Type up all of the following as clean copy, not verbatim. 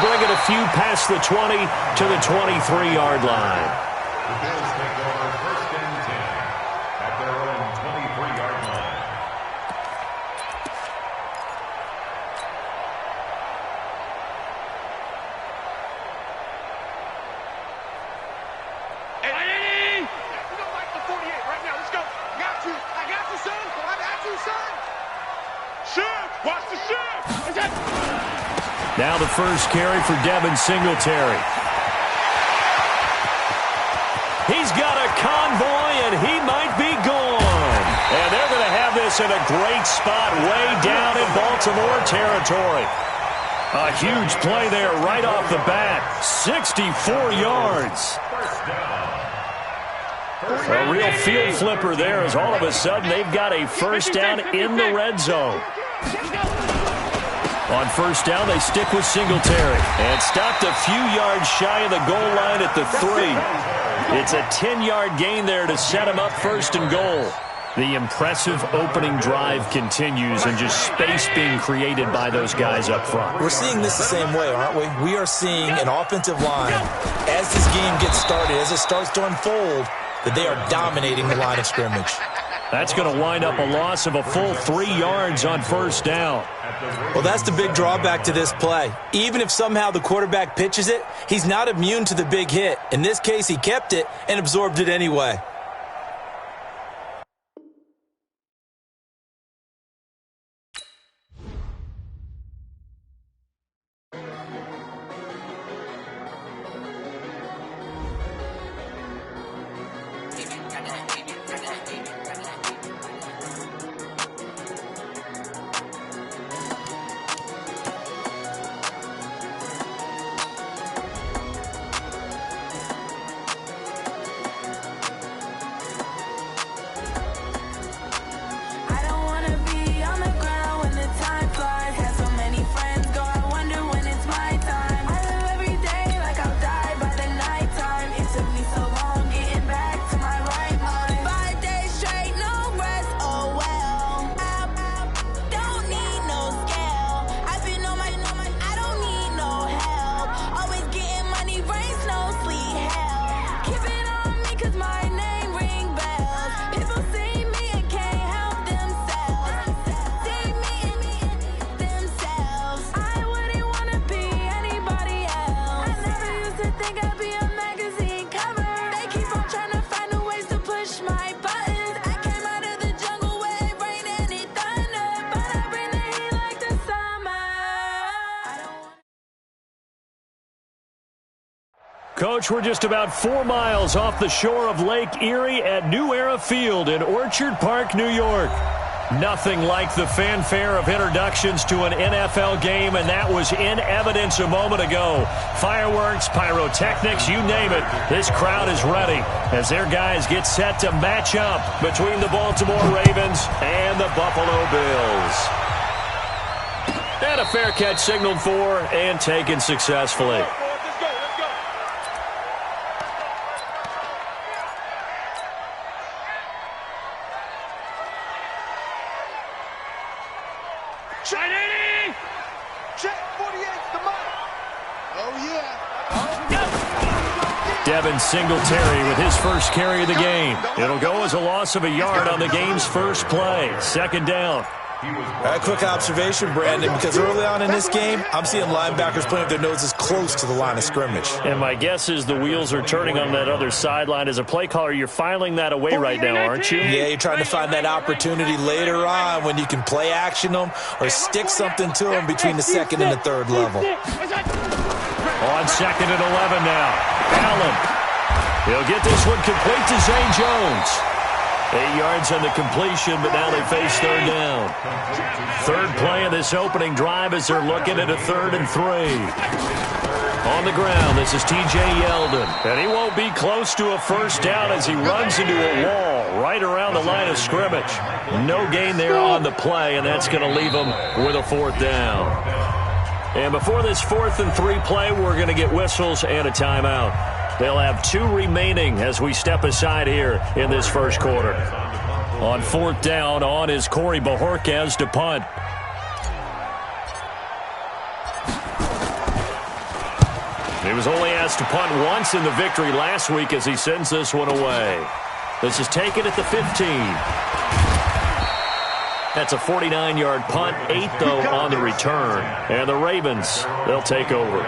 bring it a few past the 20 to the 23-yard line. The Bills take over 1st and 10 at their own 23-yard line. Hey, you don't like the 48 right now. Let's go. I got you, son. I got you, son. Shoot. Watch the shoot. Now the first carry for Devin Singletary. He's got a convoy, and he might be gone. And they're going to have this in a great spot way down in Baltimore territory. A huge play there right off the bat. 64 yards. A real field flipper there as all of a sudden they've got a first down in the red zone. On first down, they stick with Singletary. And stopped a few yards shy of the goal line at the 3. It's a 10-yard gain there to set him up first and goal. The impressive opening drive continues and just space being created by those guys up front. We're seeing this the same way, aren't we? We are seeing an offensive line, as this game gets started, as it starts to unfold, that they are dominating the line of scrimmage. That's going to wind up a loss of a full 3 yards on first down. Well, that's the big drawback to this play. Even if somehow the quarterback pitches it, he's not immune to the big hit. In this case, he kept it and absorbed it anyway. Coach, we're just about 4 miles off the shore of Lake Erie at New Era Field in Orchard Park, New York. Nothing like the fanfare of introductions to an NFL game, and that was in evidence a moment ago. Fireworks, pyrotechnics, you name it. This crowd is ready as their guys get set to match up between the Baltimore Ravens and the Buffalo Bills. And a fair catch signaled for and taken successfully. Devin Singletary with his first carry of the game. It'll go as a loss of a yard on the game's first play. Second down. A quick observation, Brandon, because early on in this game, I'm seeing linebackers playing with their noses close to the line of scrimmage. And my guess is the wheels are turning on that other sideline. As a play caller, you're filing that away right now, aren't you? Yeah, you're trying to find that opportunity later on when you can play action them or stick something to them between the second and the third level. On second and 11 now. Allen. He'll get this one complete to Zay Jones. 8 yards on the completion, but now they face third down. Third play of this opening drive as they're looking at a 3rd and 3. On the ground, this is T.J. Yeldon. And he won't be close to a first down as he runs into a wall right around the line of scrimmage. No gain there on the play, and that's going to leave him with a 4th down. And before this 4th and 3 play, we're going to get whistles and a timeout. They'll have 2 remaining as we step aside here in this first quarter. On 4th down, on is Corey Bojorquez to punt. He was only asked to punt once in the victory last week as he sends this one away. This is taken at the 15. That's a 49-yard punt, 8, though, on the return. And the Ravens, they'll take over.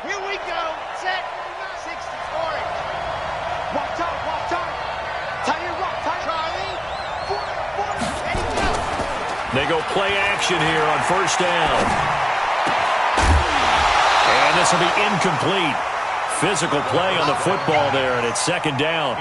Here we go. Set. 60 orange. Walk time. Tell you what, Charlie. Border. Ready, go. They go play action here on first down. And this will be incomplete. Physical play on the football there, and it's second down.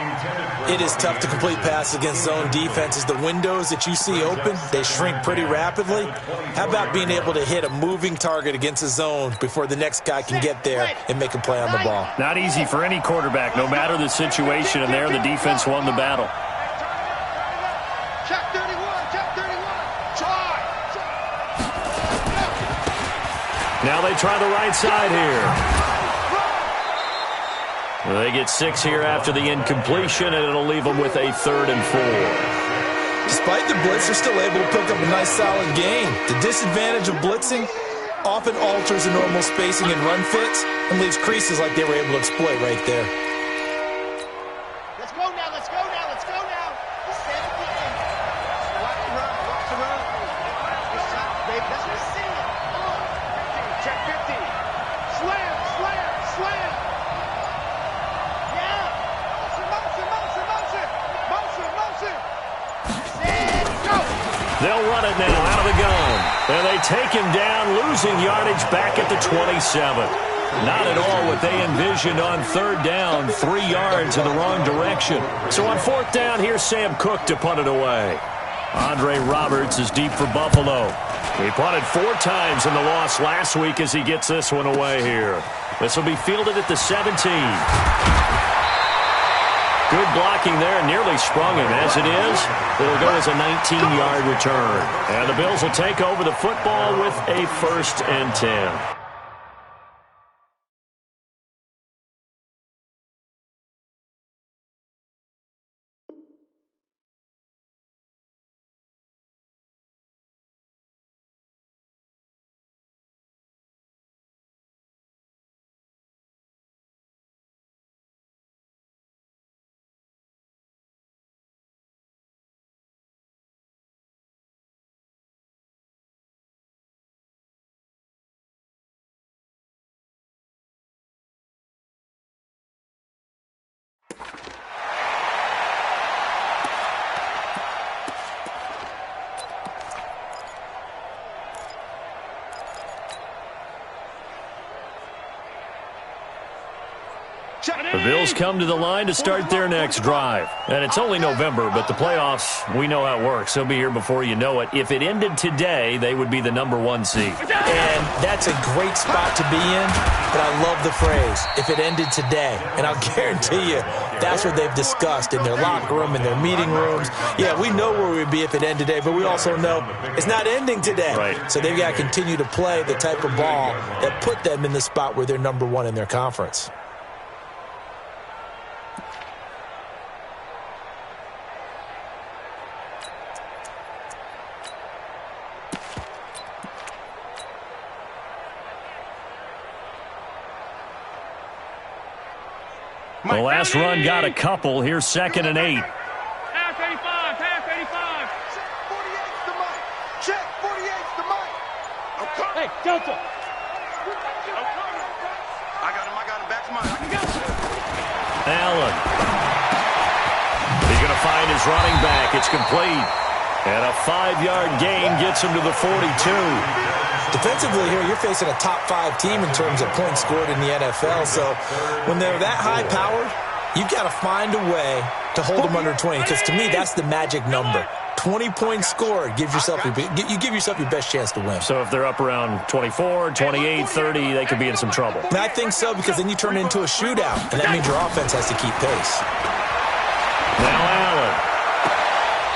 It is tough to complete passes against zone defenses. The windows that you see open, they shrink pretty rapidly. How about being able to hit a moving target against a zone before the next guy can get there and make a play on the ball? Not easy for any quarterback, no matter the situation, and there the defense won the battle. Check 31. Try. Now they try the right side here. They get 6 here after the incompletion, and it'll leave them with a 3rd and 4. Despite the blitz, they're still able to pick up a nice solid gain. The disadvantage of blitzing often alters the normal spacing and run fits and leaves creases like they were able to exploit right there. Let's go now. This 7 Watch the run. This shot, baby. That's what I'm saying. Come on. Check 50. Slam. They'll run it now out of the gun. And they take him down, losing yardage back at the 27. Not at all what they envisioned on 3rd down, 3 yards in the wrong direction. So on 4th down, here's Sam Cook to punt it away. Andre Roberts is deep for Buffalo. He punted 4 times in the loss last week as he gets this one away here. This will be fielded at the 17. Good blocking there, nearly sprung him. As it is, it'll go as a 19-yard return. And the Bills will take over the football with a 1st and 10. The Bills come to the line to start their next drive. And it's only November, but the playoffs, we know how it works. They'll be here before you know it. If it ended today, they would be the #1 seed. And that's a great spot to be in, but I love the phrase, if it ended today. And I'll guarantee you, that's what they've discussed in their locker room, in their meeting rooms. Yeah, we know where we'd be if it ended today, but we also know it's not ending today. Right. So they've got to continue to play the type of ball that put them in the spot where they're #1 in their conference. The last run got a couple. Here's 2nd and 8. Half 85. Check 48's the mic. Check 48's the mic. Hey, Delta. I got him. Back to mine. I can go. Allen. He's going to find his running back. It's complete. And a 5-yard gain gets him to the 42. Defensively here, you're facing a top 5 team in terms of points scored in the NFL. So when they're that high-powered, you've got to find a way to hold them under 20. Because to me, that's the magic number. 20-point score, you give yourself your best chance to win. So if they're up around 24, 28, 30, they could be in some trouble. And I think so, because then you turn it into a shootout, and that means your offense has to keep pace. Now Allen.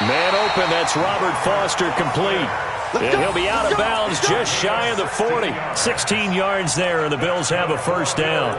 Man open, that's Robert Foster complete. And he'll be out of bounds just shy of the 40. 16 yards there, and the Bills have a first down.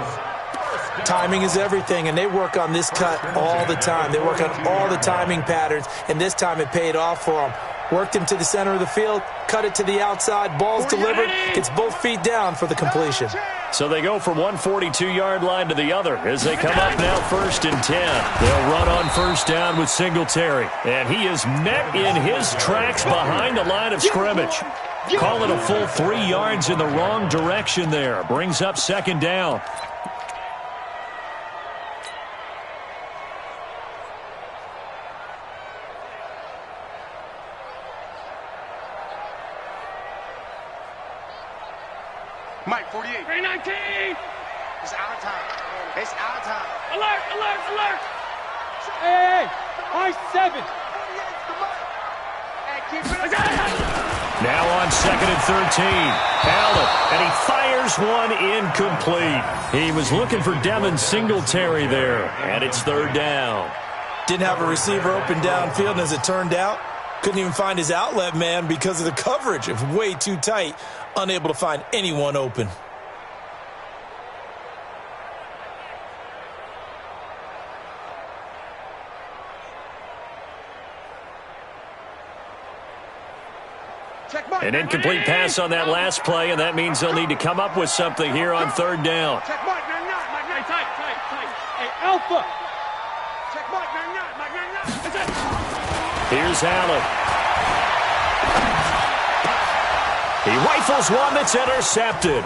Timing is everything, and they work on this cut all the time. They work on all the timing patterns, and this time it paid off for them. Worked him to the center of the field, cut it to the outside, ball's delivered, gets both feet down for the completion. So they go from one 42-yard line to the other as they come up now 1st and 10. They'll run on first down with Singletary, and he is met in his tracks behind the line of scrimmage. Call it a full 3 yards in the wrong direction there. Brings up 2nd down. Mike, 48. 319. It's out of time. It's out of time. Alert, alert, alert. Hey, high 7. Now on 2nd and 13. Allen, and he fires one incomplete. He was looking for Devin Singletary there, and it's 3rd down. Didn't have a receiver open downfield, and as it turned out, couldn't even find his outlet man because of the coverage. It was way too tight. Unable to find anyone open. An incomplete pass on that last play, and that means they'll need to come up with something here on 3rd down. Check mark, tight. Hey, Alpha. Check mark, That's it. Here's Allen. He rifles one that's intercepted.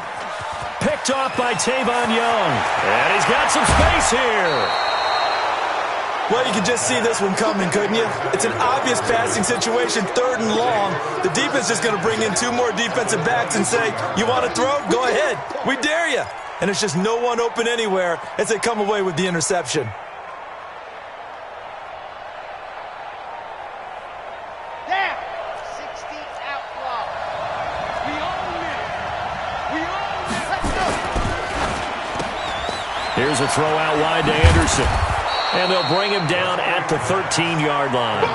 Picked off by Tavon Young. And he's got some space here. Well, you could just see this one coming, couldn't you? It's an obvious passing situation, 3rd and long. The defense is going to bring in 2 more defensive backs and say, you want to throw? Go ahead. We dare you. And it's just no one open anywhere as they come away with the interception. Down. 60 outlaw. We own it. Let's go. Here's a throw out wide to Anderson. And they'll bring him down at the 13-yard line.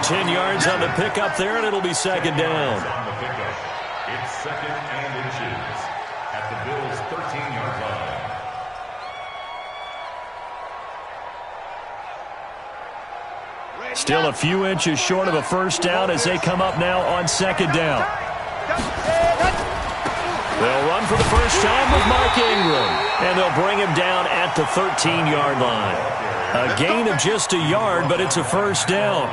10 yards on the pickup there, and it'll be 2nd down. On the pickup, it's 2nd and inches at the Bills' 13-yard line. Still a few inches short of a first down as they come up now on 2nd down. They'll run for the first time with Mark Ingram, and they'll bring him down at the 13-yard line. A gain of just a yard, but it's a first down.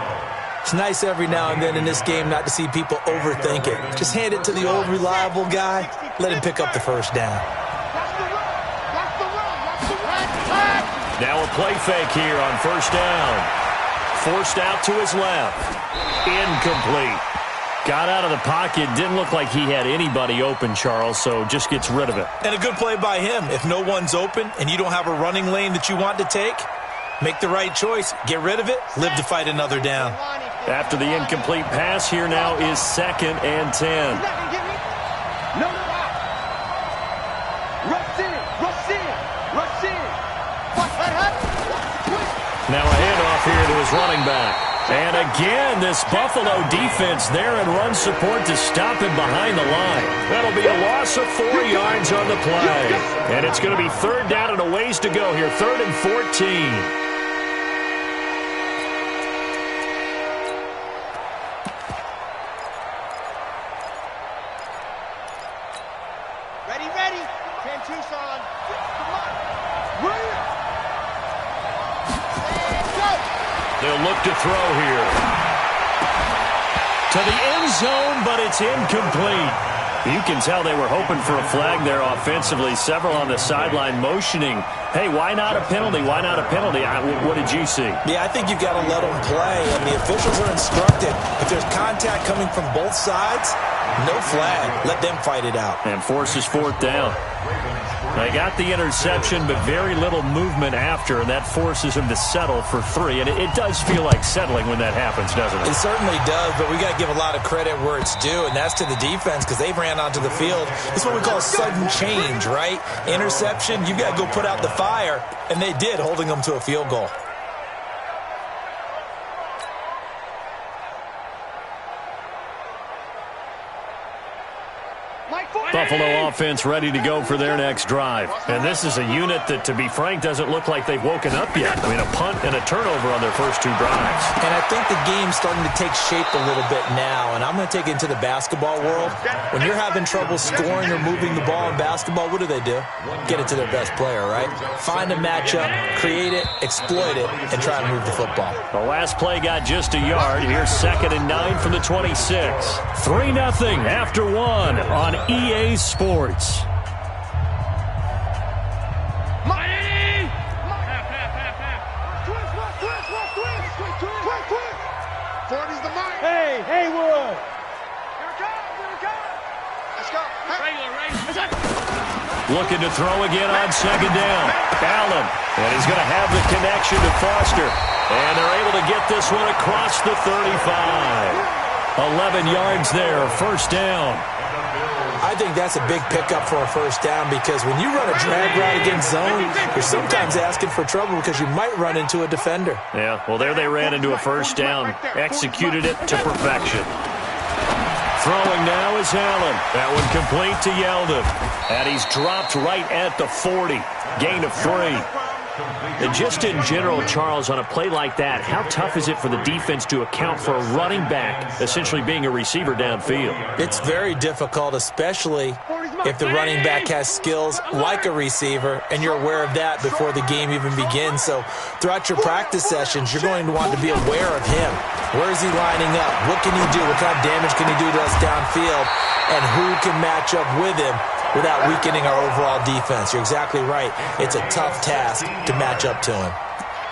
It's nice every now and then in this game not to see people overthink it. Just hand it to the old reliable guy. Let him pick up the first down. Now a play fake here on first down. Forced out to his left. Incomplete. Got out of the pocket. Didn't look like he had anybody open, Charles, so just gets rid of it. And a good play by him. If no one's open and you don't have a running lane that you want to take, make the right choice. Get rid of it. Live to fight another down. After the incomplete pass, here now is 2nd and 10. No stop. Rush in. Now a handoff here to his running back. And again, this Buffalo defense there in run support to stop him behind the line. That'll be a loss of 4 yards on the play. And it's going to be 3rd down and a ways to go here. 3rd and 14. Ready. 10 Tucson. They'll look to throw here. To the end zone, but it's incomplete. You can tell they were hoping for a flag there offensively. Several on the sideline motioning, hey, why not a penalty? Why not a penalty? What did you see? Yeah, I think you've got to let them play, and the officials are instructed. If there's contact coming from both sides, no flag. Let them fight it out. And forces 4th down. Ravens They got the interception, but very little movement after, and that forces him to settle for 3. And it does feel like settling when that happens, doesn't it? It certainly does, but we got to give a lot of credit where it's due, and that's to the defense because they ran onto the field. It's what we call sudden change, right? Interception, you got to go put out the fire, and they did, holding them to a field goal. Buffalo offense ready to go for their next drive. And this is a unit that, to be frank, doesn't look like they've woken up yet. I mean, a punt and a turnover on their first 2 drives. And I think the game's starting to take shape a little bit now, and I'm going to take it into the basketball world. When you're having trouble scoring or moving the ball in basketball, what do? Get it to their best player, right? Find a matchup, create it, exploit it, and try to move the football. The last play got just a yard. Here's 2nd and 9 from the 26. 3-0 after 1 on EA Sports. Hey, Haywood. Let's go. Looking to throw again on 2nd down. Allen, and he's going to have the connection to Foster. And they're able to get this one across the 35. 11 yards there, 1st down. I think that's a big pickup for a 1st down because when you run a drag route against zone, you're sometimes asking for trouble because you might run into a defender. Yeah, well, there they ran into a 1st down, executed it to perfection. Throwing now is Allen. That one complete to Yeldon. And he's dropped right at the 40. Gain of 3. And just in general, Charles, on a play like that, how tough is it for the defense to account for a running back essentially being a receiver downfield? It's very difficult, especially if the running back has skills like a receiver, and you're aware of that before the game even begins. So throughout your practice sessions, you're going to want to be aware of him. Where is he lining up? What can he do? What kind of damage can he do to us downfield? And who can match up with him without weakening our overall defense? You're exactly right. It's a tough task to match up to him.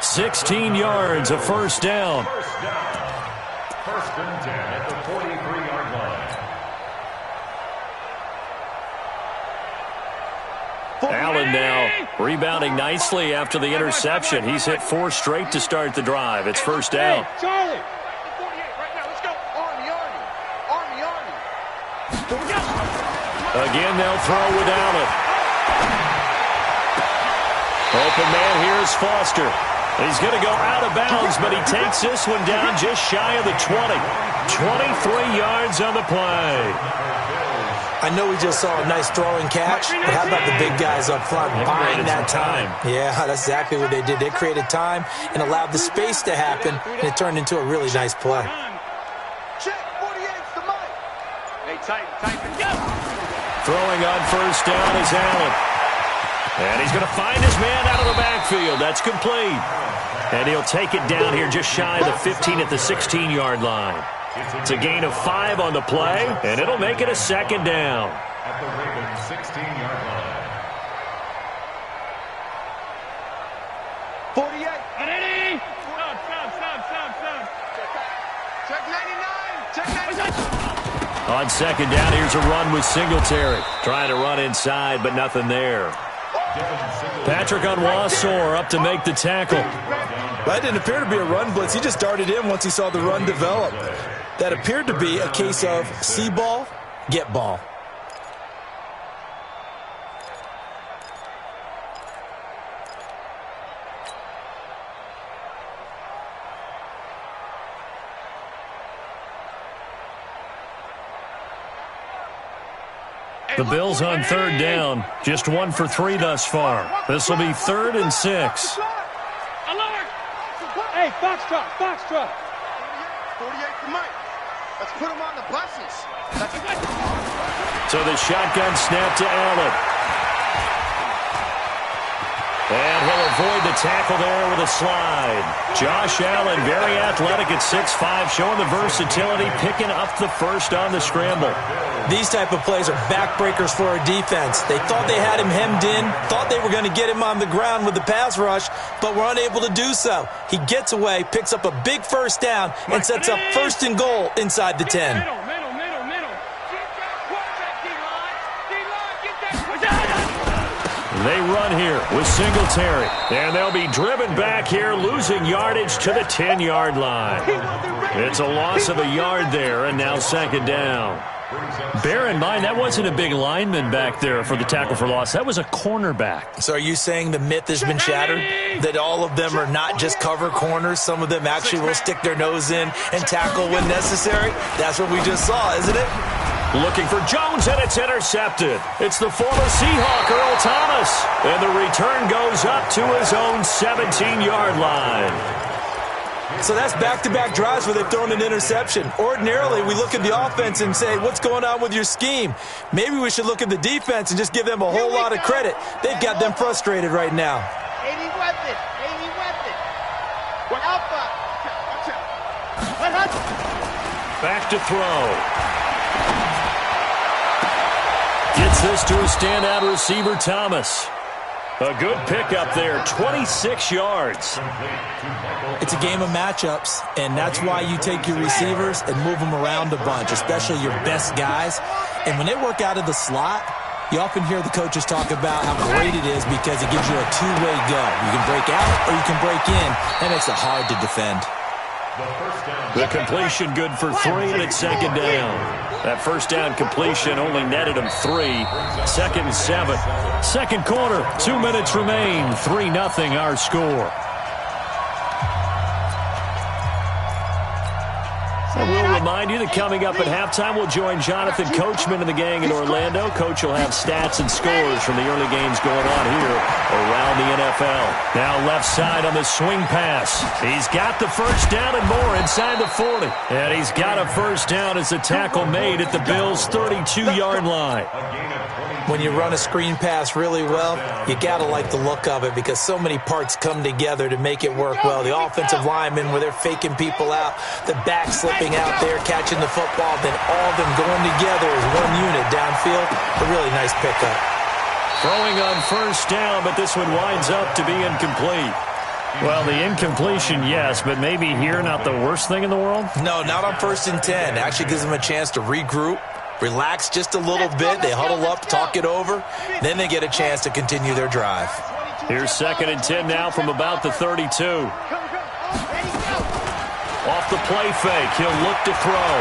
16 yards, a 1st down. 1st and 10 at the 43-yard line. Allen now rebounding nicely after the interception. He's hit 4 straight to start the drive. It's 1st down. Charlie. Again, they'll throw with Allen. Open man here is Foster. He's going to go out of bounds, but he takes this one down just shy of the 20. 23 yards on the play. I know we just saw a nice throwing catch, but how about the big guys up front buying that time? Yeah, that's exactly what they did. They created time and allowed the space to happen, and it turned into a really nice play. Check, 48's the mic. Hey, tighten, go. Throwing on 1st down is Allen. And he's going to find his man out of the backfield. That's complete. And he'll take it down here just shy of the 15 at the 16-yard line. It's a gain of 5 on the play, and it'll make it a 2nd down. At the Ravens 16-yard line. 48. Ready? Stop. Check 99. Check 99. On 2nd down, here's a run with Singletary. Trying to run inside, but nothing there. Patrick Onwuasor up to make the tackle. That didn't appear to be a run blitz. He just darted in once he saw the run develop. That appeared to be a case of see ball, get ball. The Bills on 3rd down. Just 1 for 3 thus far. This will be 3rd and 6. Alert! Hey, Foxtrot. 48 for Mike. Let's put him on the buses. So the shotgun snap to Allen. And he'll avoid the tackle there with a slide. Josh Allen, very athletic at 6'5", showing the versatility, picking up the 1st on the scramble. These type of plays are backbreakers for a defense. They thought they had him hemmed in, thought they were going to get him on the ground with the pass rush, but were unable to do so. He gets away, picks up a big 1st down, and sets up 1st and goal inside the 10. Middle. They run here with Singletary. And they'll be driven back here, losing yardage to the 10-yard line. It's a loss of a yard there, and now second down. Bear in mind, that wasn't a big lineman back there for the tackle for loss. That was a cornerback. So are you saying the myth has been shattered? That all of them are not just cover corners? Some of them actually will stick their nose in and tackle when necessary? That's what we just saw, isn't it? Looking for Jones, and it's intercepted. It's the former Seahawk, Earl Thomas. And the return goes up to his own 17-yard line. So that's back-to-back drives where they've thrown an interception. Ordinarily, we look at the offense and say, what's going on with your scheme? Maybe we should look at the defense and just give them a whole lot of credit. They've got them frustrated right now. 80 weapon. Alpha. Back to throw. Gets this to a standout receiver, Thomas. A good pickup there, 26 yards. It's a game of matchups, and that's why you take your receivers and move them around a bunch, especially your best guys. And when they work out of the slot, you often hear the coaches talk about how great it is because it gives you a two-way go. You can break out or you can break in. That makes it hard to defend. The completion good for 3, and it's second down. That first down completion only netted him 3. Second and 7. Second quarter, 2 minutes remain. 3-0 our score. And we'll remind you that coming up at halftime, we'll join Jonathan Coachman and the gang in Orlando. Coach will have stats and scores from the early games going on here around the NFL. Now left side on the swing pass. He's got the first down and more inside the 40. And he's got a first down as the tackle made at the Bills' 32-yard line. When you run a screen pass really well, you got to like the look of it because so many parts come together to make it work well. The offensive linemen, where they're faking people out, the back slipping out there, catching the football, then all of them going together as one unit downfield. A really nice pickup. Throwing on first down, but this one winds up to be incomplete. Well, the incompletion, yes, but maybe here not the worst thing in the world? No, not on 1st and 10. Actually gives them a chance to regroup. Relax just a little bit. They huddle up, talk it over. Then they get a chance to continue their drive. Here's 2nd and 10 now from about the 32. Off the play fake, he'll look to throw.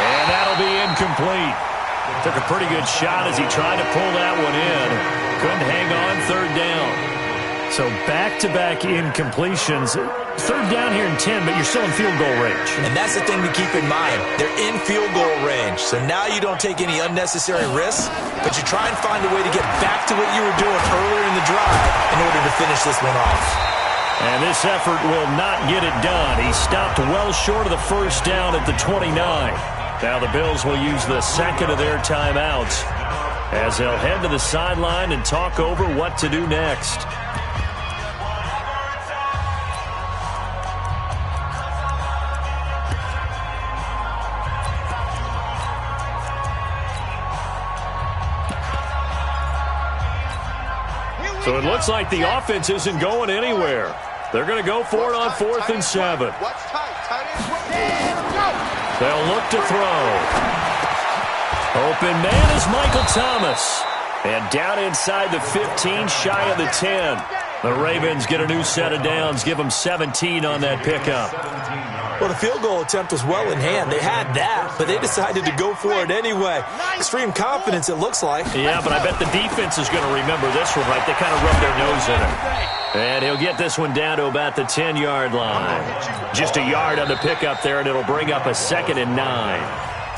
And that'll be incomplete. Took a pretty good shot as he tried to pull that one in. Couldn't hang on, 3rd down. So back-to-back incompletions. 3rd down here and 10, but you're still in field goal range. And that's the thing to keep in mind. They're in field goal range. So now you don't take any unnecessary risks, but you try and find a way to get back to what you were doing earlier in the drive in order to finish this one off. And this effort will not get it done. He stopped well short of the first down at the 29. Now the Bills will use the second of their timeouts as they'll head to the sideline and talk over what to do next. So it looks like the offense isn't going anywhere. They're going to go for it on 4th and 7. They'll look to throw. Open man is Michael Thomas. And down inside the 15, shy of the 10. The Ravens get a new set of downs, give them 17 on that pickup. Well, the field goal attempt was well in hand. They had that, but they decided to go for it anyway. Extreme confidence, it looks like. Yeah, but I bet the defense is going to remember this one, right? They kind of rub their nose in it. And he'll get this one down to about the 10-yard line. Just a yard on the pickup there, and it'll bring up a 2nd and 9.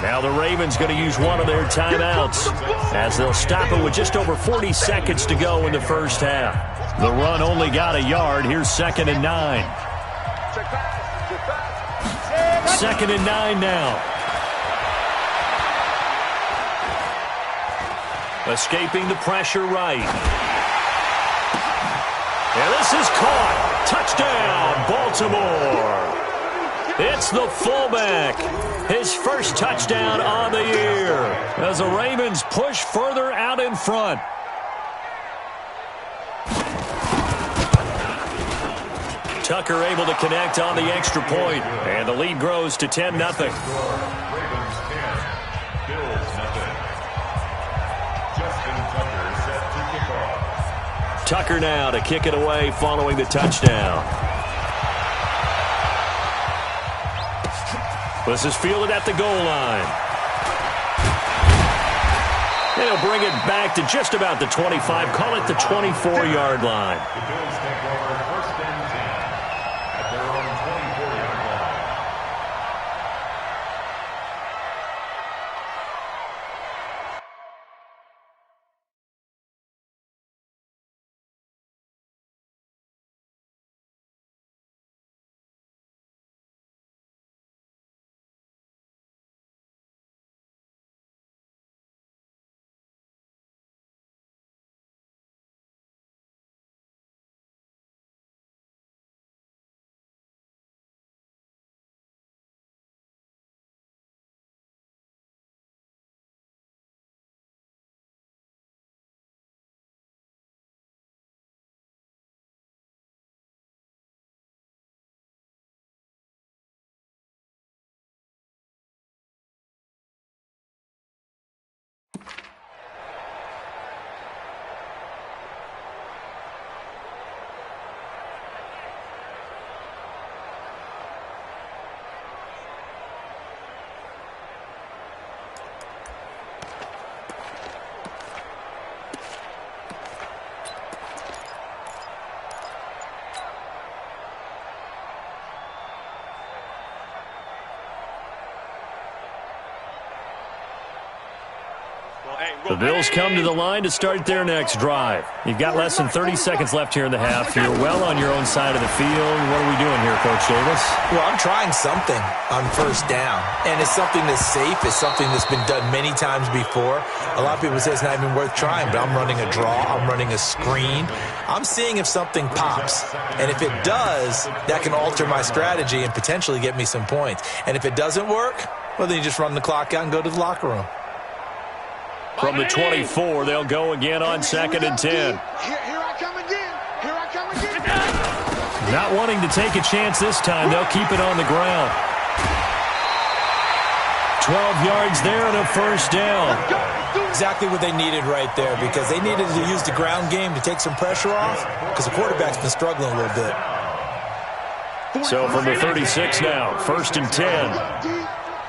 Now the Ravens going to use one of their timeouts as they'll stop it with just over 40 seconds to go in the first half. The run only got a yard. Here's 2nd and 9. 2nd and 9 now. Escaping the pressure right. And this is caught. Touchdown, Baltimore. It's the fullback. His first touchdown on the year as the Ravens push further out in front. Tucker able to connect on the extra point, and the lead grows to 10-0. Tucker now to kick it away following the touchdown. This is fielded at the goal line. And he'll bring it back to just about the 25, call it the 24-yard line. The Bills take over first and 10 at their own 24-yard line. The Bills come to the line to start their next drive. You've got less than 30 seconds left here in the half. You're well on your own side of the field. What are we doing here, Coach Davis? Well, I'm trying something on first down, and it's something that's safe. It's something that's been done many times before. A lot of people say it's not even worth trying, but I'm running a draw. I'm running a screen. I'm seeing if something pops, and if it does, that can alter my strategy and potentially get me some points. And if it doesn't work, well, then you just run the clock out and go to the locker room. From the 24, they'll go again on 2nd and 10. Here I come again. Here I come again. Not wanting to take a chance this time, they'll keep it on the ground. 12 yards there and a first down. Exactly what they needed right there, because they needed to use the ground game to take some pressure off, because the quarterback's been struggling a little bit. So from the 36 now, 1st and 10.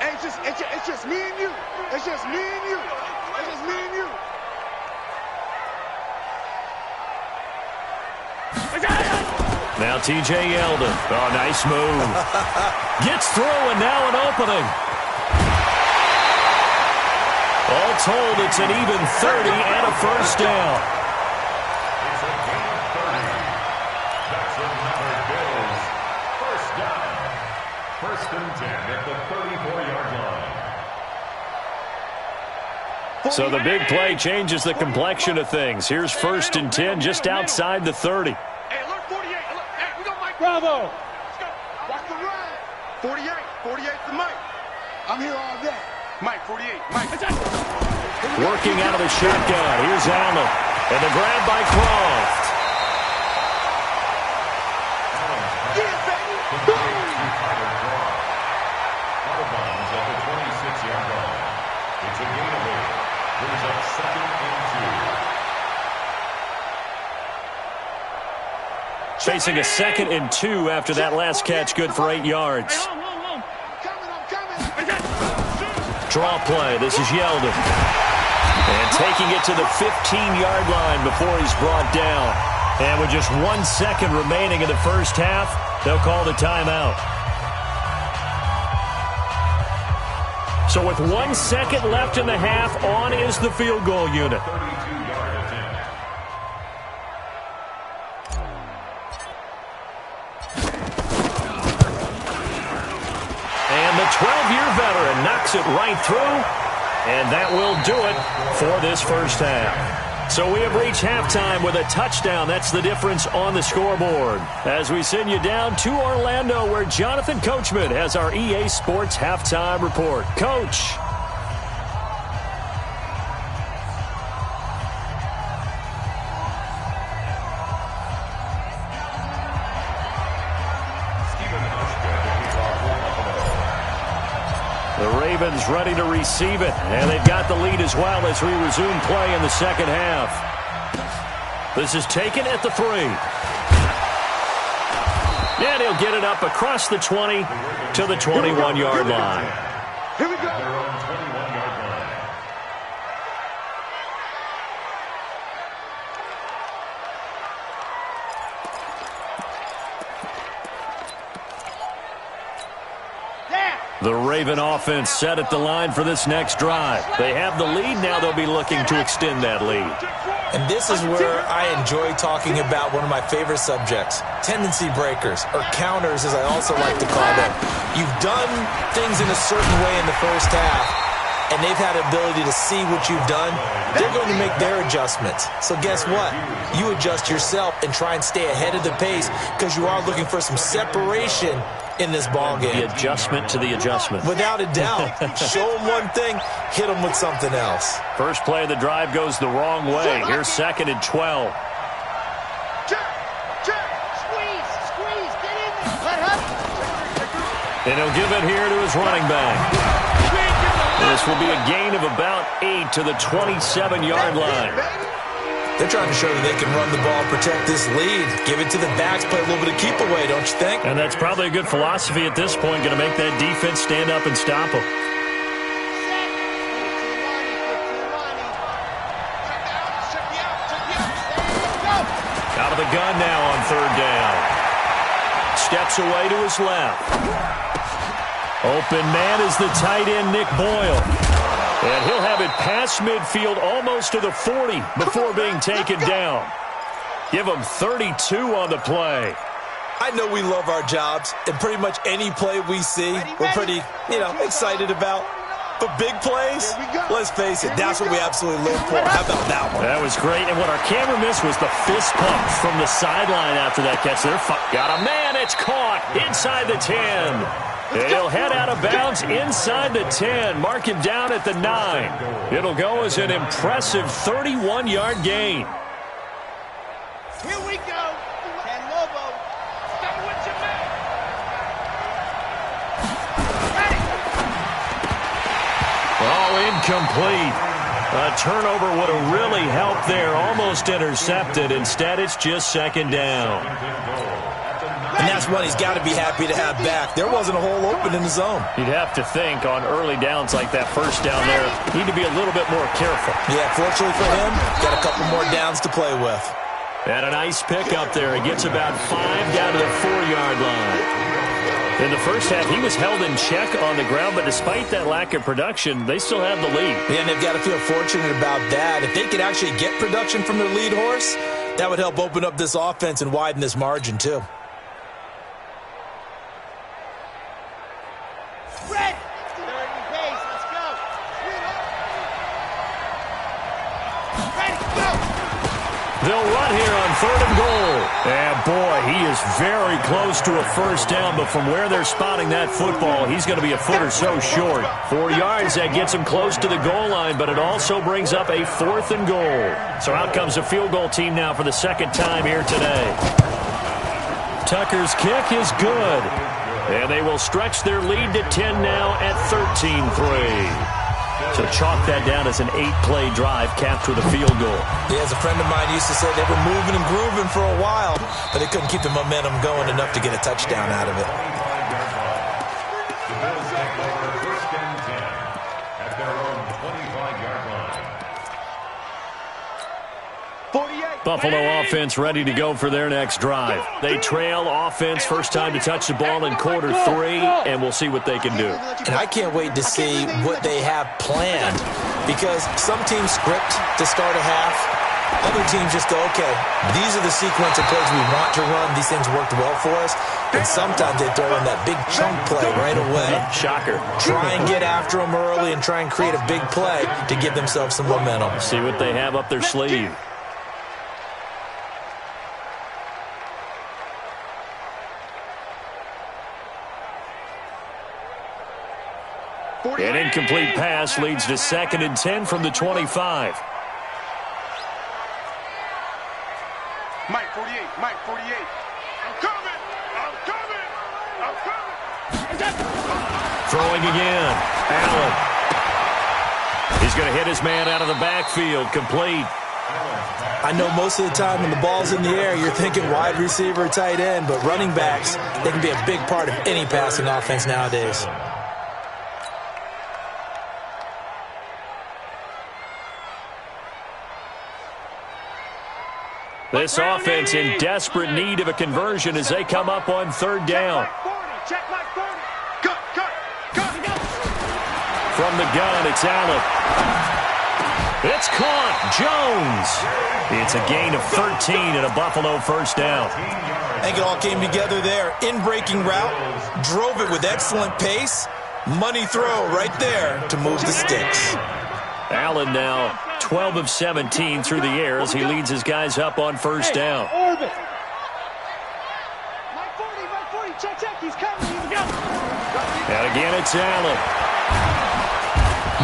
It's just me and you. It's just me and you. It's just me and you. Now T.J. Yeldon. Oh, nice move. Gets through and now an opening. All told, it's an even 30 and a first down. It's a gain of 30. That's another Bills first down. 1st and 10 at the 34-yard line. So the big play changes the complexion of things. Here's 1st and 10 just outside the 30. Hey, alert 48. Alert. Hey, we got Mike Bravo. Let's go. Watch the run. 48. 48's the Mike. I'm here all day. Mike, 48. Mike. Working out of the shotgun. Here's Allen. And the grab by Croft. Yeah, baby. Out of bounds at the 26-yard line. It's a gain of 8. Brings up 2nd and 2. Facing a 2nd and 2 after that last catch. Good for 8 yards. I'm coming. Draw play. This is Yeldon. And taking it to the 15-yard line before he's brought down. And with just 1 second remaining in the first half, they'll call the timeout. So with 1 second left in the half, on is the field goal unit. 32-yard attempt. And the 12-year veteran knocks it right through. And that will do it for this first half. So we have reached halftime with a touchdown. That's the difference on the scoreboard. As we send you down to Orlando, where Jonathan Coachman has our EA Sports halftime report. Coach. The Ravens ready to receive it, and they've got the lead as well as we resume play in the second half. This is taken at the 3. And he'll get it up across the 20 to the 21-yard line. Here we go. Their own 21-yard line. The Raven offense set at the line for this next drive. They have the lead. Now they'll be looking to extend that lead. And this is where I enjoy talking about one of my favorite subjects, tendency breakers, or counters as I also like to call them. You've done things in a certain way in the first half, and they've had ability to see what you've done. They're going to make their adjustments. So guess what? You adjust yourself and try and stay ahead of the pace because you are looking for some separation in this ball game. The adjustment to the adjustment. Without a doubt. Show them one thing, hit them with something else. First play of the drive goes the wrong way. Here's 2nd and 12. Squeeze, get in there. Let up. And he'll give it here to his running back. This will be a gain of about 8 to the 27-yard line. They're trying to show that they can run the ball, protect this lead, give it to the backs, play a little bit of keep away, don't you think? And that's probably a good philosophy at this point, going to make that defense stand up and stop them. Out of the gun now on 3rd down. Steps away to his left. Open man is the tight end, Nick Boyle. And he'll have it past midfield almost to the 40 before being taken down. Give him 32 on the play. I know we love our jobs, and pretty much any play we see, we're pretty, excited about. But big plays, let's face it, that's what we absolutely live for. How about that one? That was great, and what our camera missed was the fist pump from the sideline after that catch. Got a man, it's caught inside the 10. He'll head out of bounds inside the 10. Mark him down at the 9. It'll go as an impressive 31-yard gain. Here we go. Ken Lobo. Stay with your man. Incomplete. A turnover would have really helped there. Almost intercepted. Instead, it's just 2nd down. And that's one he's got to be happy to have back. There wasn't a hole open in the zone. You'd have to think on early downs like that first down there, need to be a little bit more careful. Yeah, fortunately for him, got a couple more downs to play with. And a nice pick up there. He gets about 5 down to the 4-yard line. In the first half, he was held in check on the ground, but despite that lack of production, they still have the lead. Yeah, and they've got to feel fortunate about that. If they could actually get production from their lead horse, that would help open up this offense and widen this margin, too. Red. Third and pace. Let's go. Ready, go. They'll run here on 3rd and goal. And, boy, he is very close to a first down, but from where they're spotting that football, he's going to be a foot or so short. 4 yards, that gets him close to the goal line, but it also brings up a 4th and goal. So out comes the field goal team now for the 2nd time here today. Tucker's kick is good. And they will stretch their lead to 10 now at 13-3. So chalk that down as an 8-play drive capped with a field goal. Yeah, as a friend of mine used to say, they were moving and grooving for a while, but they couldn't keep the momentum going enough to get a touchdown out of it. The Bills take over 1st and 10 at their own 25-yard line. 48. Buffalo offense ready to go for their next drive. They trail offense, first time to touch the ball in quarter 3, and we'll see what they can do. And I can't wait to see what they have planned, because some teams script to start a half. Other teams just go, okay, these are the sequence of plays we want to run. These things worked well for us. And sometimes they throw in that big chunk play right away. Shocker. Try and get after them early and try and create a big play to give themselves some momentum. See what they have up their sleeve. An incomplete pass leads to 2nd and 10 from the 25. Mike 48, Mike 48. I'm coming! Throwing again. Allen. He's going to hit his man out of the backfield. Complete. I know most of the time when the ball's in the air, you're thinking wide receiver, tight end, but running backs, they can be a big part of any passing offense nowadays. This offense in desperate need of a conversion as they come up on third down. From the gun, it's Allen. It's caught. Jones. It's a gain of 13 and a Buffalo first down. I think it all came together there. In-breaking route, drove it with excellent pace. Money throw right there to move the sticks. Allen now 12 of 17 through the air as he leads his guys up on first down. Mike 40, check, he's coming, he's going. And again, it's Allen.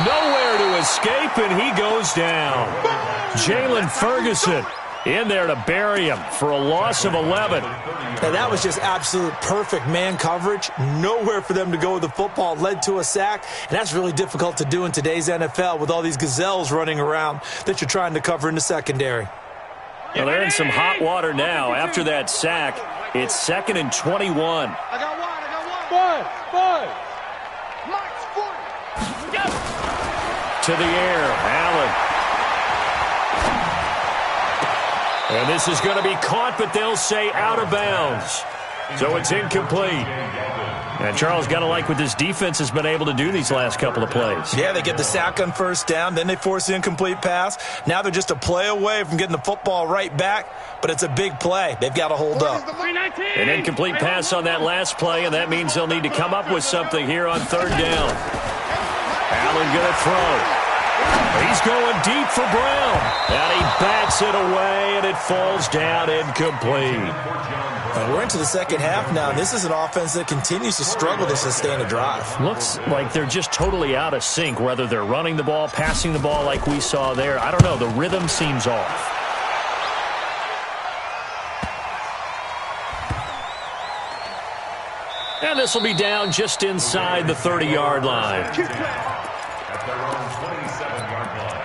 Nowhere to escape, and he goes down. Jalen Ferguson in there to bury him for a loss of 11. Now, that was just absolute perfect man coverage. Nowhere for them to go with the football. Led to a sack, and that's really difficult to do in today's NFL with all these gazelles running around that you're trying to cover in the secondary. Well, they're in some hot water now. After that sack, it's 2nd and 21. I got one. Five. Mike's 40. Go. To the air, Allen. And this is going to be caught, but they'll say out of bounds. So it's incomplete. And Charles, got to like what this defense has been able to do these last couple of plays. Yeah, they get the sack on first down, then they force the incomplete pass. Now they're just a play away from getting the football right back, but it's a big play. They've got to hold up. An incomplete pass on that last play, and that means they'll need to come up with something here on third down. Allen going to throw. He's going deep for Brown. And he bats it away, and it falls down incomplete. We're into the second half now. This is an offense that continues to struggle to sustain a drive. Looks like they're just totally out of sync, whether they're running the ball, passing the ball like we saw there. I don't know. The rhythm seems off. And this will be down just inside the 30-yard line. At their own 27-yard line.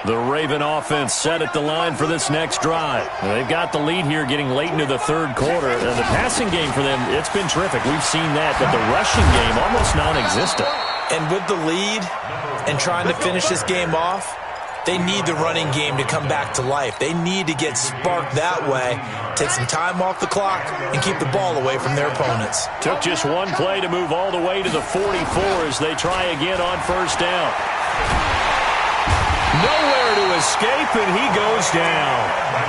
The Raven offense set at the line for this next drive. They've got the lead here getting late into the third quarter. The passing game for them, it's been terrific. We've seen that, but the rushing game almost non-existent. And with the lead and trying to finish this game off, they need the running game to come back to life. They need to get sparked that way, take some time off the clock, and keep the ball away from their opponents. Took just one play to move all the way to the 44 as they try again on first down. Nowhere to escape, and he goes down.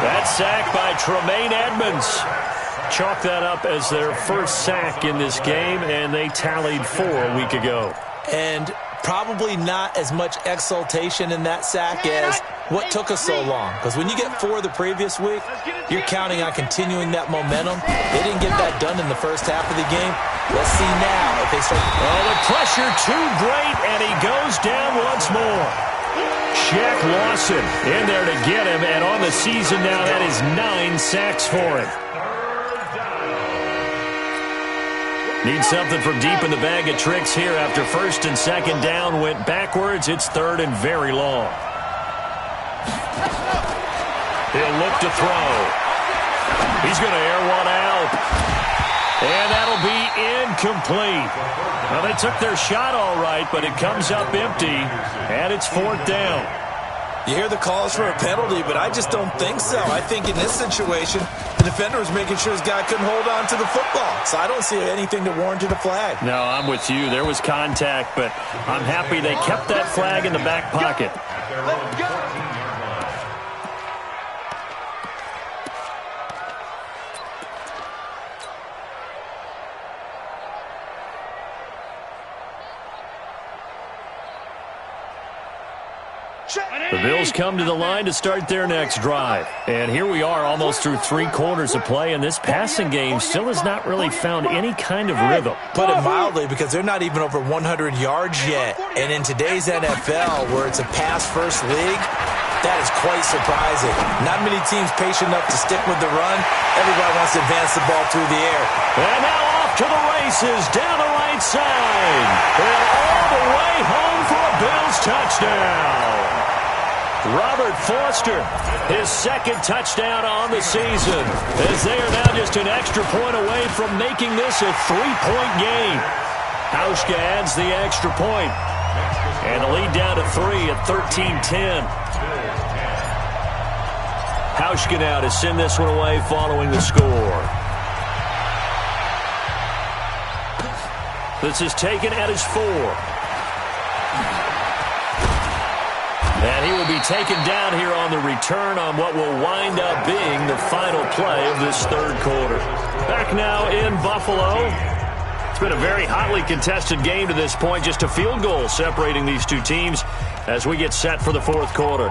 That sack by Tremaine Edmonds. Chalk that up as their first sack in this game, and they tallied 4 a week ago. And probably not as much exultation in that sack as what took us so long. Because when you get 4 the previous week, you're counting on continuing that momentum. They didn't get that done in the first half of the game. Let's see now if they start. Oh, the pressure too great, and he goes down once more. Shaq Lawson in there to get him, and on the season now, that is 9 sacks for him. Need something from deep in the bag of tricks here after first and second down went backwards. It's third and very long. He'll look to throw. He's going to air one out. And that'll be incomplete. Well, they took their shot all right, but it comes up empty, and it's 4th down. You hear the calls for a penalty, but I just don't think so. I think in this situation, the defender was making sure his guy couldn't hold on to the football. So I don't see anything that warranted a flag. No, I'm with you. There was contact, but I'm happy they kept that flag in the back pocket. Let's go. The Bills come to the line to start their next drive. And here we are almost through 3 quarters of play, and this passing game still has not really found any kind of rhythm. Put it mildly, because they're not even over 100 yards yet. And in today's NFL, where it's a pass-first league, That is quite surprising. Not many teams patient enough to stick with the run. Everybody wants to advance the ball through the air. And now off to the races, down the right side. And all the way home for a Bills touchdown. Robert Foster, his second touchdown on the season, as they are now just an extra point away from making this a 3-point game. Hauschka adds the extra point. And the lead down to 3 at 13-10. Hauschka now to send this one away following the score. This is taken at his 4. And he will be taken down here on the return on what will wind up being the final play of this third quarter. Back now in Buffalo. It's been a very hotly contested game to this point. Just a field goal separating these two teams as we get set for the fourth quarter.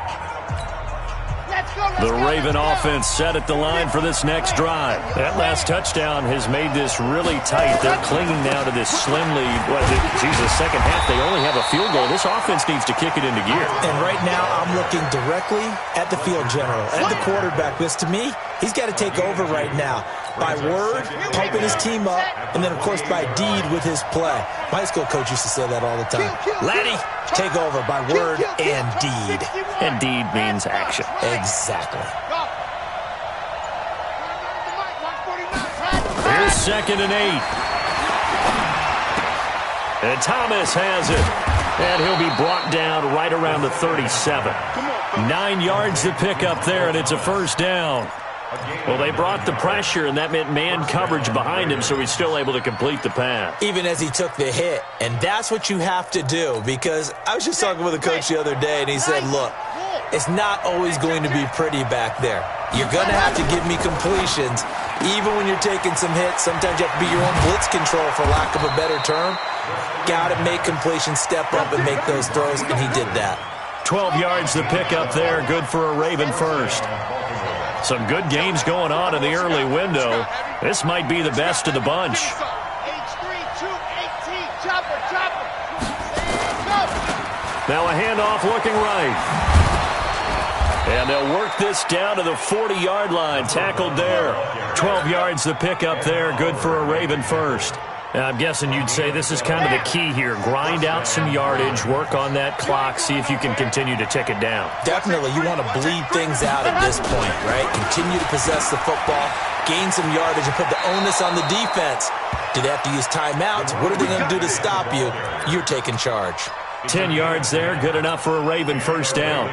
The Raven offense set at the line for this next drive. That last touchdown has made this really tight. They're clinging now to this slim lead. The second half, they only have a field goal. This offense needs to kick it into gear. And right now, I'm looking directly at the field general, at the quarterback. Because to me, he's got to take over right now. By word, pumping his team up, and then, of course, by deed with his play. My high school coach used to say that all the time. Laddie, take over by word and deed. And deed means action. Exactly. Here's 2nd and 8. And Thomas has it. And he'll be brought down right around the 37. 9 yards to pick up there, and it's a first down. Well, they brought the pressure, and that meant man coverage behind him, so he's still able to complete the pass. Even as he took the hit. And that's what you have to do, because I was just talking with a coach the other day, and he said, look, it's not always going to be pretty back there. You're going to have to give me completions. Even when you're taking some hits, sometimes you have to be your own blitz control, for lack of a better term. Got to make completions, step up, and make those throws, and he did that. 12 yards to pick up there, good for a Raven first. Some good games going on in the early window. This might be the best of the bunch. Now a handoff looking right. And they'll work this down to the 40-yard line. Tackled there. 12 yards to pick up there. Good for a Raven first. Now, I'm guessing you'd say this is kind of the key here. Grind out some yardage, work on that clock, see if you can continue to tick it down. Definitely. You want to bleed things out at this point, right? Continue to possess the football, gain some yardage, and put the onus on the defense. Do they have to use timeouts? What are they going to do to stop you? You're taking charge. 10 yards there, good enough for a Raven first down.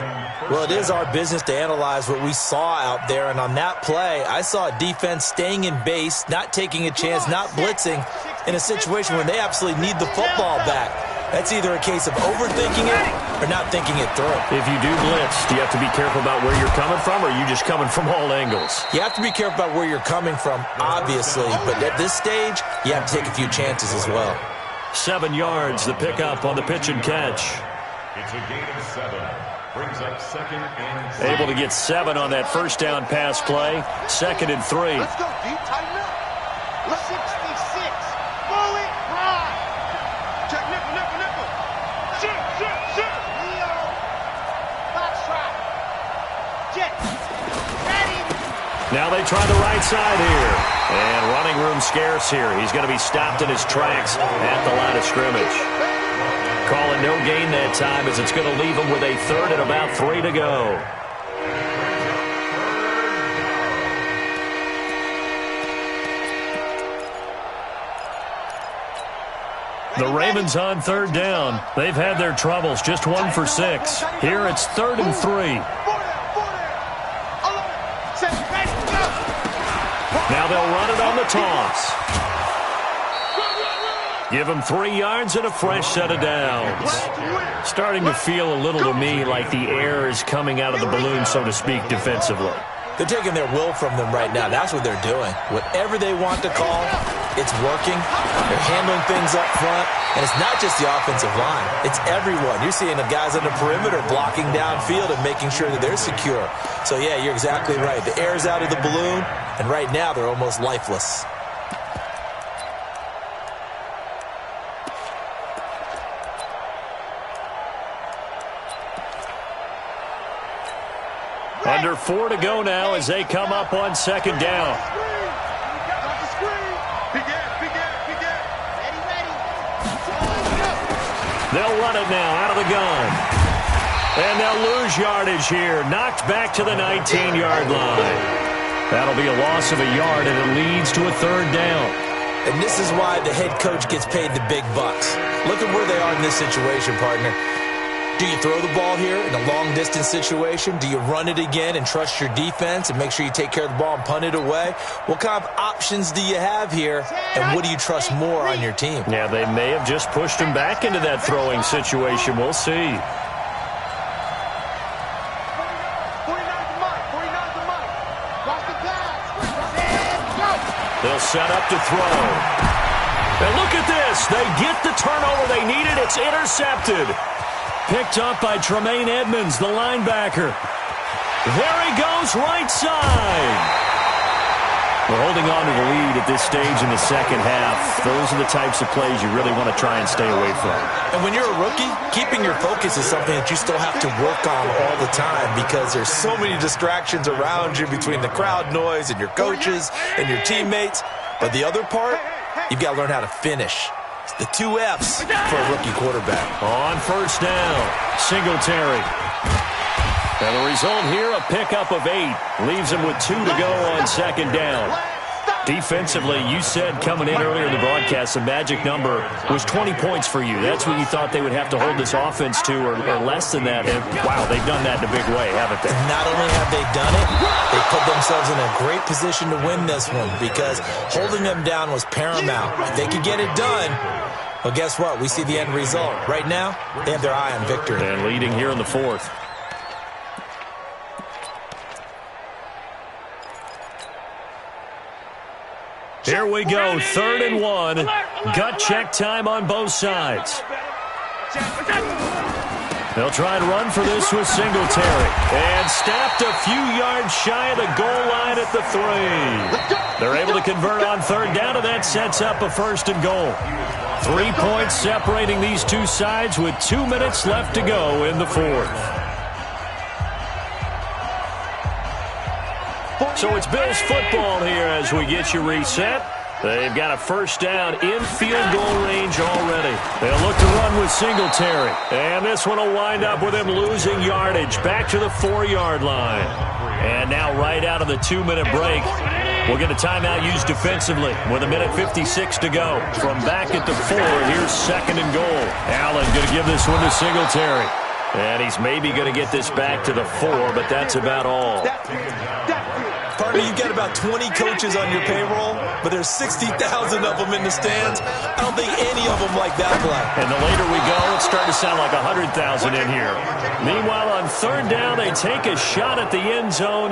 Well, it is our business to analyze what we saw out there, and on that play, I saw a defense staying in base, not taking a chance, not blitzing, in a situation where they absolutely need the football back. That's either a case of overthinking it or not thinking it through. If you do blitz, do you have to be careful about where you're coming from, or are you just coming from all angles? You have to be careful about where you're coming from, obviously, but at this stage, you have to take a few chances as well. 7 yards, the pickup on the pitch and catch. It's a gain of 7. Brings up 2nd and 6. Able to get 7 on that first down pass play. 2nd and 3. Let's go, deep, tighten up. 66. Bullet high. Check nickel. Shoot. Leo. Box shot. Jet. Ready. Now they try the right side here. And running room scarce here. He's going to be stopped in his tracks at the line of scrimmage. Calling no gain that time, as it's going to leave him with a 3rd and about 3 to go. The Ravens on 3rd down. They've had their troubles, just 1 for 6. Here it's 3rd and 3. Now they'll run it on the toss. Give him 3 yards and a fresh set of downs. Starting to feel a little to me like the air is coming out of the balloon, so to speak, defensively. They're taking their will from them right now. That's what they're doing. Whatever they want to call, it's working. They're handling things up front. And it's not just the offensive line. It's everyone. You're seeing the guys on the perimeter blocking downfield and making sure that they're secure. So, yeah, you're exactly right. The air's out of the balloon, and right now they're almost lifeless. Under 4 to go now as they come up on second down. They'll run it now out of the gun. And they'll lose yardage here. Knocked back to the 19-yard line. That'll be a loss of a yard, and it leads to a third down. And this is why the head coach gets paid the big bucks. Look at where they are in this situation, partner. Do you throw the ball here in a long-distance situation? Do you run it again and trust your defense and make sure you take care of the ball and punt it away? What kind of options do you have here, and what do you trust more on your team? Yeah, they may have just pushed him back into that throwing situation. We'll see. They'll set up to throw. And look at this. They get the turnover they needed. It's intercepted. Picked up by Tremaine Edmonds, the linebacker. There he goes, right side. We're holding on to the lead at this stage in the second half. Those are the types of plays you really want to try and stay away from. And when you're a rookie, keeping your focus is something that you still have to work on all the time because there's so many distractions around you between the crowd noise and your coaches and your teammates. But the other part, you've got to learn how to finish. It's the 2 F's for a rookie quarterback. On first down, Singletary. And the result here, a pickup of 8. Leaves them with 2 to go on second down. Defensively, you said coming in earlier in the broadcast, the magic number was 20 points for you. That's what you thought they would have to hold this offense to, or less than that. And, wow, they've done that in a big way, haven't they? And not only have they done it, they put themselves in a great position to win this one because holding them down was paramount. If they could get it done, well, guess what? We see the end result. Right now, they have their eye on victory. And leading here in the fourth. Here we go, 3rd and 1. Gut check time on both sides. They'll try and run for this with Singletary. And snapped a few yards shy of the goal line at the 3. They're able to convert on 3rd down, and that sets up a 1st and goal. 3 points separating these two sides with 2 minutes left to go in the 4th. So it's Bills football here as we get you reset. They've got a 1st down in field goal range already. They'll look to run with Singletary. And this one will wind up with him losing yardage back to the 4-yard line. And now right out of the 2-minute break, we'll get a timeout used defensively with 1:56 to go. From back at the 4, here's 2nd and goal. Allen going to give this one to Singletary. And he's maybe going to get this back to the 4, but that's about all. Partner, you've got about 20 coaches on your payroll, but there's 60,000 of them in the stands. I don't think any of them like that play. And the later we go, it's starting to sound like 100,000 in here. Meanwhile, on 3rd down, they take a shot at the end zone,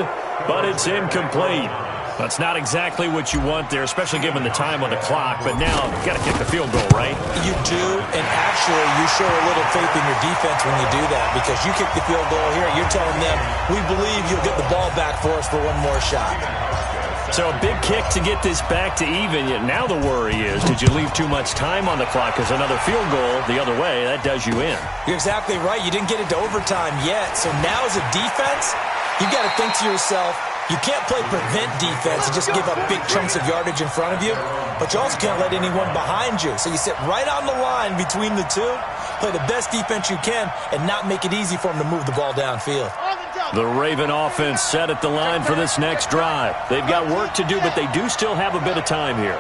but it's incomplete. That's not exactly what you want there, especially given the time on the clock. But now, you've got to kick the field goal, right? You do, and actually, you show a little faith in your defense when you do that because you kick the field goal here. You're telling them, we believe you'll get the ball back for us for one more shot. So a big kick to get this back to even. Yet now the worry is, did you leave too much time on the clock? Because another field goal the other way, that does you in. You're exactly right. You didn't get into overtime yet. So now as a defense, you've got to think to yourself, you can't play prevent defense and just give up big chunks of yardage in front of you, but you also can't let anyone behind you. So you sit right on the line between the two, play the best defense you can, and not make it easy for them to move the ball downfield. The Raven offense set at the line for this next drive. They've got work to do, but they do still have a bit of time here.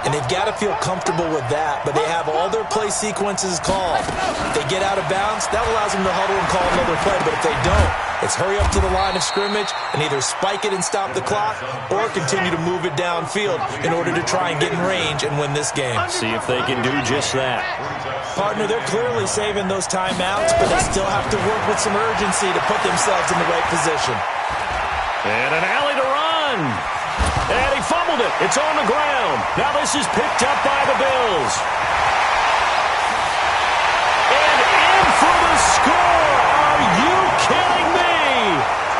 And they've got to feel comfortable with that, but they have all their play sequences called. If they get out of bounds, that allows them to huddle and call another play, but if they don't, it's hurry up to the line of scrimmage and either spike it and stop the clock or continue to move it downfield in order to try and get in range and win this game. See if they can do just that. Partner, they're clearly saving those timeouts, but they still have to work with some urgency to put themselves in the right position. And an alley to run. And he fumbled it. It's on the ground. Now this is picked up by the Bills. And in for the score. Are you kidding me?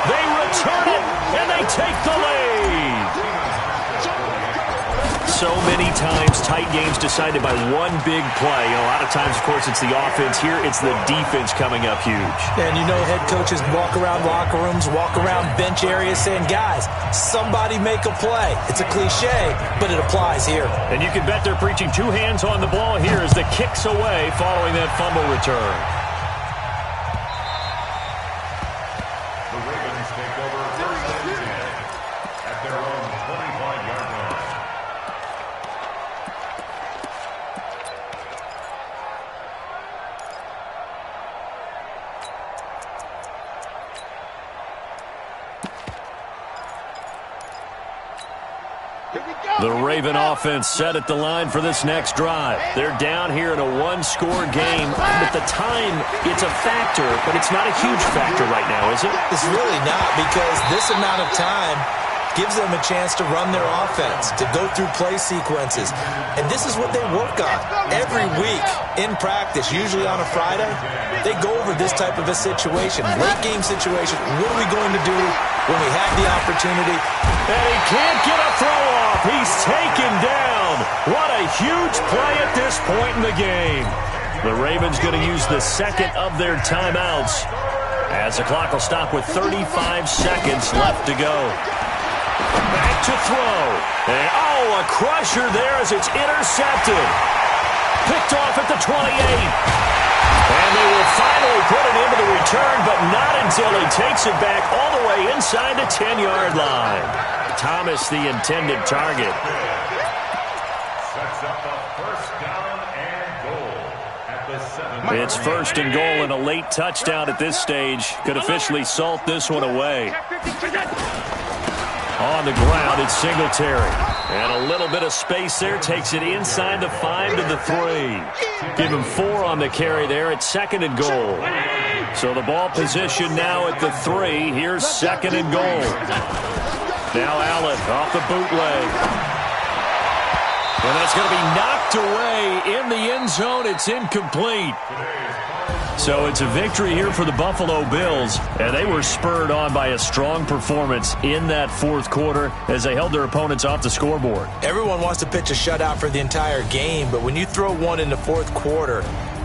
They return it, and they take the lead. So many times tight games decided by one big play. A lot of times, of course, it's the offense. Here, it's the defense coming up huge. And you know head coaches walk around locker rooms, walk around bench areas saying, guys, somebody make a play. It's a cliche, but it applies here. And you can bet they're preaching two hands on the ball here as the kick's away following that fumble return. The Ravens take over first and 10 at their own 25-yard line. The Raven offense set at the line for this next drive. They're down here in a one-score game. At the time, it's a factor, but it's not a huge factor right now, is it? It's really not, because this amount of time gives them a chance to run their offense, to go through play sequences. And this is what they work on every week in practice, usually on a Friday. They go over this type of a situation, late game situation. What are we going to do when we have the opportunity? And he can't get a throw off. He's taken down. What a huge play at this point in the game. The Ravens going to use the second of their timeouts as the clock will stop with 35 seconds left to go. Back to throw. And, a crusher there as it's intercepted. Picked off at the 28. And they will finally put it into the return, but not until he takes it back all the way inside the 10-yard line. Thomas, the intended target. Sets up a first down and goal at the 7. It's first and goal, and a late touchdown at this stage could officially salt this one away. On the ground, it's Singletary. And a little bit of space there. Takes it inside the 5 to the 3. Give him 4 on the carry there. It's second and goal. So the ball position now at the 3. Here's second and goal. Now Allen off the bootleg. And that's going to be knocked away in the end zone. It's incomplete. So it's a victory here for the Buffalo Bills, and they were spurred on by a strong performance in that fourth quarter as they held their opponents off the scoreboard. Everyone wants to pitch a shutout for the entire game, but when you throw one in the fourth quarter,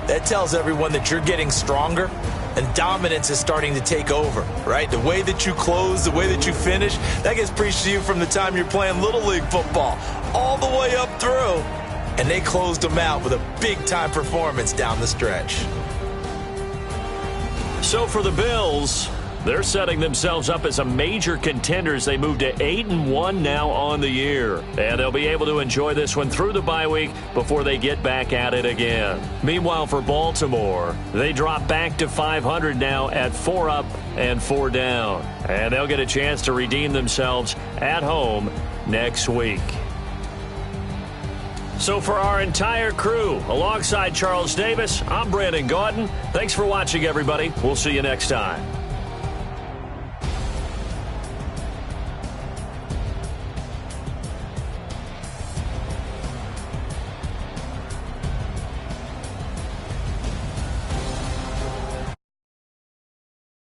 that tells everyone that you're getting stronger and dominance is starting to take over, right? The way that you close, the way that you finish, that gets preached to you from the time you're playing Little League football all the way up through, and they closed them out with a big-time performance down the stretch. So for the Bills, they're setting themselves up as a major contender as they move to 8-1 now on the year. And they'll be able to enjoy this one through the bye week before they get back at it again. Meanwhile, for Baltimore, they drop back to 500 now at 4 up and 4 down. And they'll get a chance to redeem themselves at home next week. So for our entire crew, alongside Charles Davis, I'm Brandon Gaudin. Thanks for watching, everybody. We'll see you next time.